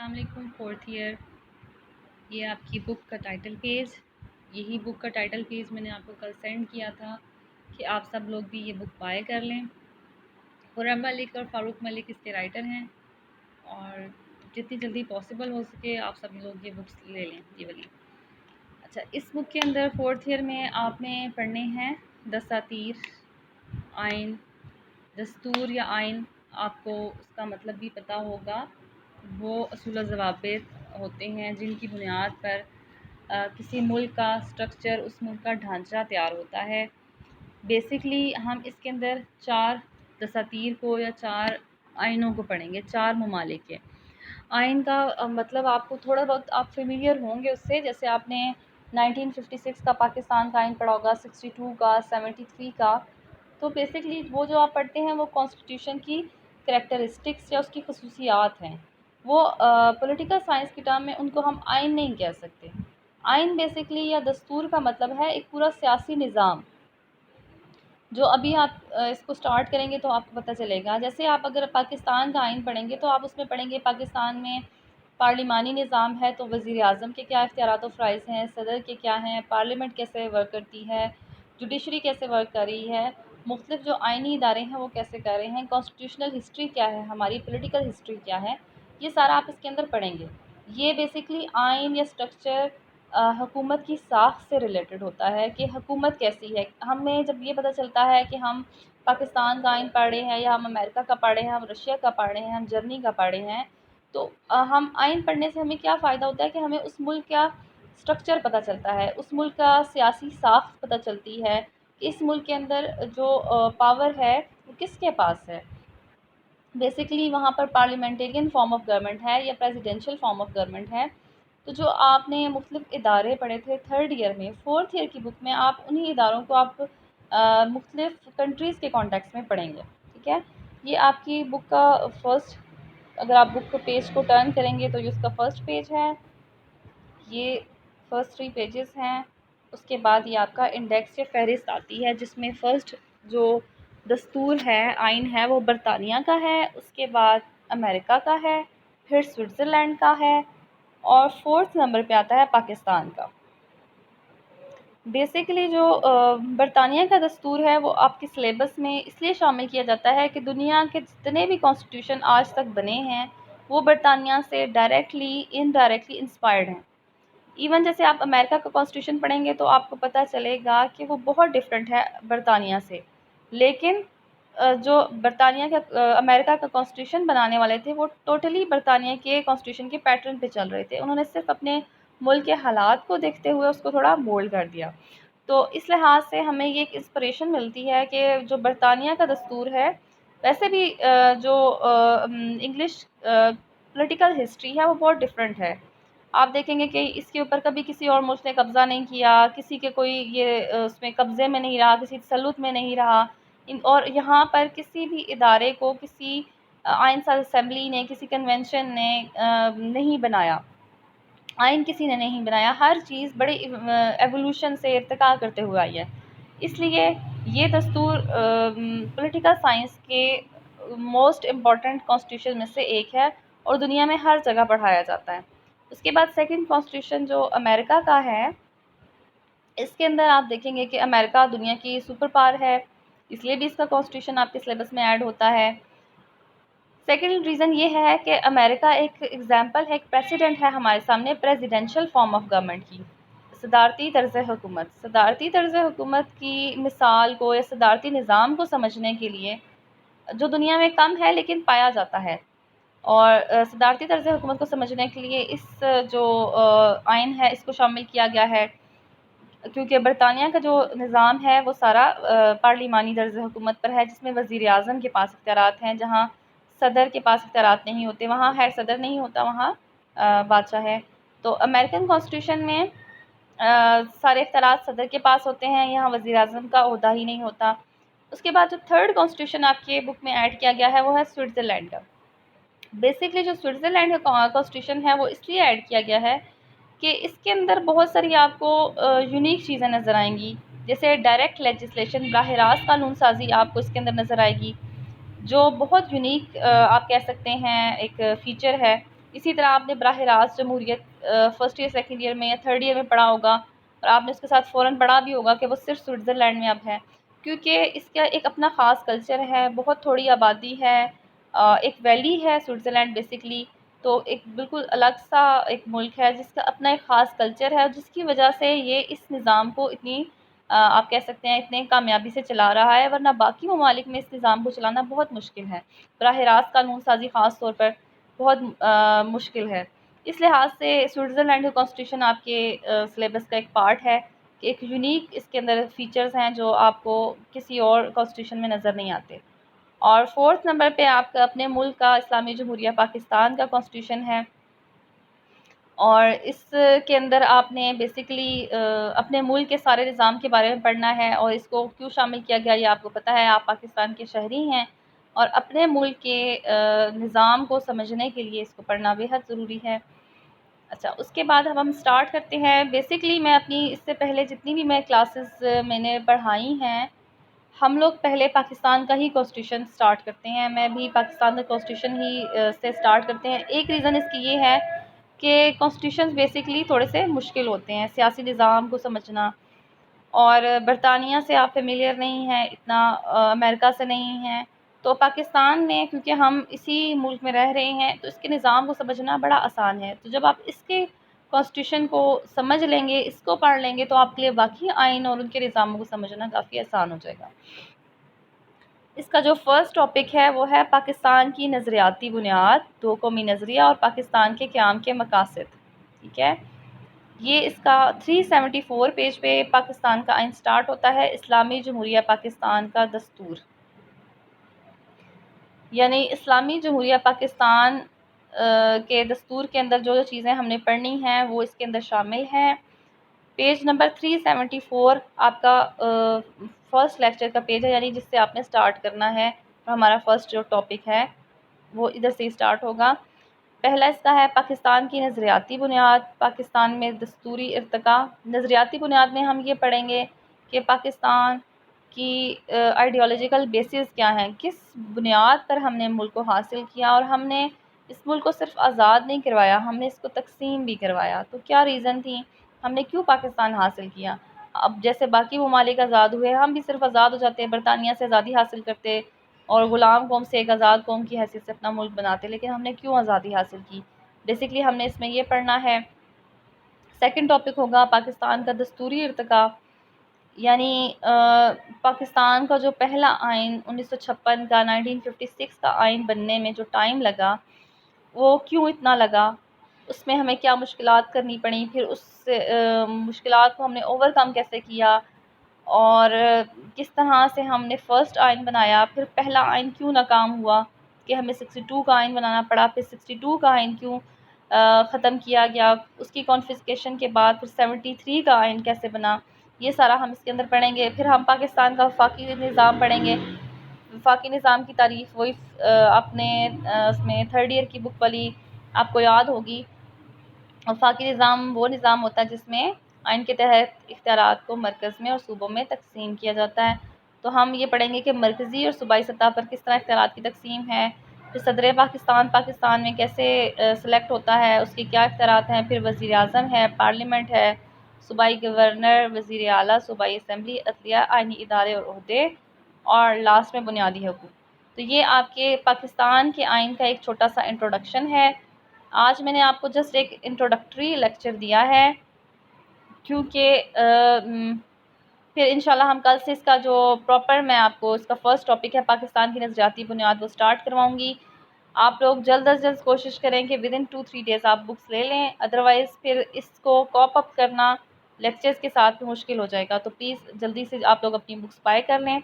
अस्सलाम वालेकुम। Fourth year, ये आपकी बुक का टाइटल पेज, यही बुक का टाइटल पेज मैंने आपको कल सेंड किया था कि आप सब लोग भी ये बुक बाय कर लें। खुर्रम मलिक और फ़ारूक मलिक इसके राइटर हैं और जितनी जल्दी पॉसिबल हो सके आप सब लोग ये बुक्स ले लें, ये वाली। अच्छा, इस बुक के अंदर फोर्थ ईयर में आपने पढ़ने हैं दसातीर, आइन, दस्तूर या आइन, आपको उसका मतलब भी पता होगा। वो असूल व ज़वाबित होते हैं जिनकी बुनियाद पर किसी मुल्क का स्ट्रक्चर, उस मुल्क का ढांचा तैयार होता है। बेसिकली हम इसके अंदर 4 दसातीर को या 4 आइनों को पढ़ेंगे, 4 ममालिक के। आइन का मतलब आपको थोड़ा बहुत आप फेमिलियर होंगे उससे, जैसे आपने 1956 का पाकिस्तान का आइन पढ़ा होगा, 62 का, 73 का। तो बेसिकली वो जो आप पढ़ते हैं वो कॉन्स्टिट्यूशन की करैक्टरिस्टिक्स या उसकी खसूसियात हैं। वो पॉलिटिकल साइंस की टर्म में उनको हम आइन नहीं कह सकते। आइन बेसिकली या दस्तूर का मतलब है एक पूरा सियासी निज़ाम। जो अभी आप इसको स्टार्ट करेंगे तो आपको पता चलेगा। जैसे आप अगर पाकिस्तान का आइन पढ़ेंगे तो आप उसमें पढ़ेंगे पाकिस्तान में पार्लिमानी निज़ाम है तो वज़ीर आज़म के क्या इख्तियारात व फ़राइज़ हैं, सदर के क्या हैं, पार्लियामेंट कैसे वर्क करती है, जुडिशरी कैसे वर्क कर रही है, मुख्तलिफ जो आइनी इदारे हैं वो कैसे कर रहे हैं, कॉन्स्टिट्यूशनल हिस्ट्री क्या है, हमारी पॉलिटिकल हिस्ट्री क्या है, ये सारा आप इसके अंदर पढ़ेंगे। ये बेसिकली आइन या स्ट्रक्चर हुकूमत की साख से रिलेटेड होता है कि हुकूमत कैसी है। हमें जब ये पता चलता है कि हम पाकिस्तान का आइन पढ़ रहे हैं या हम अमेरिका का पढ़ रहे हैं, हम रशिया का पढ़ रहे हैं, हम जर्मनी का पढ़ रहे हैं, तो हम आइन पढ़ने से हमें क्या फ़ायदा होता है कि हमें उस मुल्क का स्ट्रक्चर पता चलता है, उस मुल्क का सियासी साख पता चलती है कि इस मुल्क के अंदर जो पावर है वो किसके पास है। बेसिकली वहाँ पर पार्लियामेंटेरियन फॉर्म ऑफ गवर्नमेंट है या प्रेसिडेंशियल फॉर्म ऑफ गवर्नमेंट है। तो जो आपने मुख्तलिफ इदारे पढ़े थे थर्ड ईयर में, फोर्थ ईयर की बुक में आप उन्हीं इदारों को आप मुख्तलिफ कंट्रीज़ के कॉन्टेक्स्ट में पढ़ेंगे। ठीक है, ये आपकी बुक का फर्स्ट, अगर आप बुक को पेज को टर्न करेंगे तो ये उसका फर्स्ट पेज है। ये फर्स्ट 3 पेजेस हैं। उसके बाद ये आपका इंडेक्स या फ़हरिस्त आती है जिसमें फ़र्स्ट जो दस्तूर है, आइन है, वो बरतानिया का है, उसके बाद अमेरिका का है, फिर स्विट्ज़रलैंड का है और 4th नंबर पे आता है पाकिस्तान का। बेसिकली जो बरतानिया का दस्तूर है वो आपके सिलेबस में इसलिए शामिल किया जाता है कि दुनिया के जितने भी कॉन्स्टिट्यूशन आज तक बने हैं वो बरतानिया से डायरेक्टली इनडायरेक्टली इंस्पायर्ड हैं। इवन जैसे आप अमेरिका का कॉन्स्टिट्यूशन पढ़ेंगे तो आपको पता चलेगा कि वो बहुत डिफरेंट है बरतानिया से। लेकिन जो बरतानिया का अमेरिका का कॉन्स्टिट्यूशन बनाने वाले थे वो टोटली बरतानिया के कॉन्स्टिट्यूशन के पैटर्न पे चल रहे थे। उन्होंने सिर्फ अपने मुल्क के हालात को देखते हुए उसको थोड़ा मोल्ड कर दिया। तो इस लिहाज से हमें ये एक इंस्पिरेशन मिलती है कि जो बरतानिया का दस्तूर है, वैसे भी जो इंग्लिश पॉलिटिकल हिस्ट्री है वो बहुत डिफरेंट है। आप देखेंगे कि इसके ऊपर कभी किसी और मुल्क ने कब्ज़ा नहीं किया, किसी के कोई ये उसमें कब्ज़े में नहीं रहा, किसी तसल्लुत में नहीं रहा। और यहाँ पर किसी भी इदारे को किसी आइन साज़ असेंबली ने, किसी कन्वेंशन ने नहीं बनाया, आइन किसी ने नहीं बनाया। हर चीज़ बड़े एवोल्यूशन से इर्तिका करते हुए आई है। इसलिए ये दस्तूर पॉलिटिकल साइंस के मोस्ट इम्पॉर्टेंट कॉन्स्टिट्यूशन में से एक है और दुनिया में हर जगह पढ़ाया जाता है। उसके बाद सेकंड कॉन्स्टिट्यूशन जो अमेरिका का है, इसके अंदर आप देखेंगे कि अमेरिका दुनिया की सुपर पावर है, इसलिए भी इसका कॉन्स्टिट्यूशन आपके सिलेबस में ऐड होता है। सेकेंड रीज़न ये है कि अमेरिका एक एग्ज़ाम्पल है, एक प्रेसिडेंट है हमारे सामने प्रेसिडेंशियल फॉर्म ऑफ गवर्नमेंट की, सदारती तर्ज़ हुकूमत। सदारती तर्ज़ हुकूमत की मिसाल को या सदारती निज़ाम को समझने के लिए जो दुनिया में कम है लेकिन पाया जाता है, और सदारती तर्ज़ हुकूमत को समझने के लिए इस जो आइन है इसको शामिल किया गया है, क्योंकि बरतानिया का जो निज़ाम है वो सारा पार्लिमानी तर्ज़ हुकूमत पर है जिसमें वज़ीर आज़म के पास इख्तियारात हैं, जहाँ सदर के पास इख्तियारात नहीं होते। वहाँ है सदर नहीं होता, वहाँ बादशाह है। तो अमेरिकन कॉन्स्टिट्यूशन में सारे इख्तियारात सदर के पास होते हैं, यहाँ वज़ीर आज़म का ओहदा ही नहीं होता। उसके बाद जो थर्ड कॉन्स्टिट्यूशन आपके बुक में ऐड किया गया है वो है स्विट्ज़रलैंड का। बेसिकली जो स्विट्ज़रलैंड का कॉन्स्टिट्यूशन है वो इसलिए ऐड किया गया है कि इसके अंदर बहुत सारी आपको यूनिक चीज़ें नज़र आएंगी। जैसे डायरेक्ट लेजिस्लेशन, बराह रास्त कानून साज़ी आपको इसके अंदर नज़र आएगी, जो बहुत यूनिक आप कह सकते हैं एक फ़ीचर है। اسی طرح آپ نے براہ راست جمہوریت فرسٹ ایئر سیکنڈ ایئر میں یا تھرڈ ایئر میں پڑھا ہوگا، اور آپ نے اس کے ساتھ فوراً پڑھا بھی ہوگا کہ وہ صرف سوئٹزرلینڈ میں اب ہے، کیونکہ اس کا ایک اپنا خاص کلچر ہے، بہت تھوڑی آبادی ہے، ایک ویلی ہے سوئٹزرلینڈ بیسکلی، تو ایک بالکل الگ سا ایک ملک ہے جس کا اپنا ایک خاص کلچر ہے، اور جس کی وجہ سے یہ اس نظام کو اتنی آپ کہہ سکتے ہیں اتنے کامیابی سے چلا رہا ہے، ورنہ باقی ممالک میں اس نظام کو چلانا بہت مشکل ہے، براہ راست قانون سازی خاص طور پر بہت مشکل ہے۔ اس لحاظ سے سوئٹزرلینڈ کا کانسٹیٹیوشن آپ کے سلیبس کا ایک پارٹ ہے، کہ ایک یونیک اس کے اندر فیچرز ہیں جو آپ کو کسی اور کانسٹیٹیوشن میں نظر نہیں آتے۔ اور فورتھ نمبر پہ آپ کا اپنے ملک کا اسلامی جمہوریہ پاکستان کا کانسٹیٹیوشن ہے، اور اس کے اندر آپ نے بیسیکلی اپنے ملک کے سارے نظام کے بارے میں پڑھنا ہے، اور اس کو کیوں شامل کیا گیا یہ آپ کو پتہ ہے، آپ پاکستان کے شہری ہیں، اور اپنے ملک کے نظام کو سمجھنے کے لیے اس کو پڑھنا بیحد ضروری ہے۔ اچھا، اس کے بعد اب ہم سٹارٹ کرتے ہیں۔ بیسکلی میں اپنی اس سے پہلے جتنی بھی میں کلاسز میں نے پڑھائی ہیں، ہم لوگ پہلے پاکستان کا ہی کانسٹیٹیوشن سٹارٹ کرتے ہیں، میں بھی پاکستان کا کانسٹیٹیوشن ہی سے سٹارٹ کرتے ہیں۔ ایک ریزن اس کی یہ ہے کہ کانسٹیٹیوشنز بیسکلی تھوڑے سے مشکل ہوتے ہیں سیاسی نظام کو سمجھنا، اور برطانیہ سے آپ فیملیئر نہیں ہیں اتنا، امریکہ سے نہیں ہیں، تو پاکستان میں کیونکہ ہم اسی ملک میں رہ رہے ہیں تو اس کے نظام کو سمجھنا بڑا آسان ہے۔ تو جب آپ اس کے کانسٹیٹیوشن کو سمجھ لیں گے، اس کو پڑھ لیں گے، تو آپ کے لیے باقی آئین اور ان کے نظاموں کو سمجھنا کافی آسان ہو جائے گا۔ اس کا جو فرسٹ ٹاپک ہے وہ ہے پاکستان کی نظریاتی بنیاد، دو قومی نظریہ اور پاکستان کے قیام کے مقاصد، ٹھیک ہے۔ یہ اس کا 374 پیج پہ پاکستان کا آئین سٹارٹ ہوتا ہے، اسلامی جمہوریہ پاکستان کا دستور، یعنی اسلامی جمہوریہ پاکستان کے دستور کے اندر جو جو چیزیں ہم نے پڑھنی ہیں وہ اس کے اندر شامل ہیں۔ پیج نمبر 374 آپ کا فرسٹ لیکچر کا پیج ہے، یعنی جس سے آپ نے سٹارٹ کرنا ہے، اور ہمارا فرسٹ جو ٹاپک ہے وہ ادھر سے سٹارٹ ہوگا۔ پہلا اس کا ہے پاکستان کی نظریاتی بنیاد، پاکستان میں دستوری ارتقاء۔ نظریاتی بنیاد میں ہم یہ پڑھیں گے کہ پاکستان کی آئیڈیالوجیکل بیسز کیا ہیں، کس بنیاد پر ہم نے ملک کو حاصل کیا، اور ہم نے اس ملک کو صرف آزاد نہیں کروایا، ہم نے اس کو تقسیم بھی کروایا۔ تو کیا ریزن تھی، ہم نے کیوں پاکستان حاصل کیا؟ اب جیسے باقی ممالک آزاد ہوئے، ہم بھی صرف آزاد ہو جاتے، برطانیہ سے آزادی حاصل کرتے اور غلام قوم سے ایک آزاد قوم کی حیثیت سے اپنا ملک بناتے، لیکن ہم نے کیوں آزادی حاصل کی؟ بیسکلی ہم نے اس میں یہ پڑھنا ہے۔ سیکنڈ ٹاپک ہوگا پاکستان کا دستوری ارتقاء، یعنی پاکستان کا جو پہلا آئین 1956 کا 1956 کا آئین بننے میں جو ٹائم لگا وہ کیوں اتنا لگا، اس میں ہمیں کیا مشکلات کرنی پڑیں، پھر اس مشکلات کو ہم نے اوور کم کیسے کیا، اور کس طرح سے ہم نے فرسٹ آئین بنایا، پھر پہلا آئین کیوں ناکام ہوا کہ ہمیں 62 کا آئین بنانا پڑا، پھر 62 کا آئین کیوں ختم کیا گیا، اس کی کانفسکیشن کے بعد پھر 73 کا آئین کیسے بنا، یہ سارا ہم اس کے اندر پڑھیں گے۔ پھر ہم پاکستان کا وفاقی نظام پڑھیں گے، وفاقی نظام کی تعریف وہی آپ نے اس میں تھرڈ ایئر کی بک والی آپ کو یاد ہوگی۔ وفاقی نظام وہ نظام ہوتا ہے جس میں آئین کے تحت اختیارات کو مرکز میں اور صوبوں میں تقسیم کیا جاتا ہے۔ تو ہم یہ پڑھیں گے کہ مرکزی اور صوبائی سطح پر کس طرح اختیارات کی تقسیم ہے، پھر صدر پاکستان میں کیسے سلیکٹ ہوتا ہے، اس کے کیا اختیارات ہیں، پھر وزیر اعظم ہے، پارلیمنٹ ہے، صوبائی گورنر، وزیر اعلیٰ، صوبائی اسمبلی، عدلیہ، آئینی ادارے اور عہدے، اور لاسٹ میں بنیادی حقوق۔ تو یہ آپ کے پاکستان کے آئین کا ایک چھوٹا سا انٹروڈکشن ہے۔ آج میں نے آپ کو جسٹ ایک انٹروڈکٹری لیکچر دیا ہے، کیونکہ پھر انشاءاللہ ہم کل سے اس کا جو پراپر میں آپ کو اس کا فرسٹ ٹاپک ہے پاکستان کی نظریاتی بنیاد وہ سٹارٹ کرواؤں گی۔ آپ لوگ جلد از جلد کوشش کریں کہ ودن 2-3 ڈیز آپ بکس لے لیں، ادروائز پھر اس کو کاپ اپ کرنا لیکچرز کے ساتھ مشکل ہو جائے گا، تو پلیز جلدی سے آپ لوگ اپنی بکس بائی کر لیں۔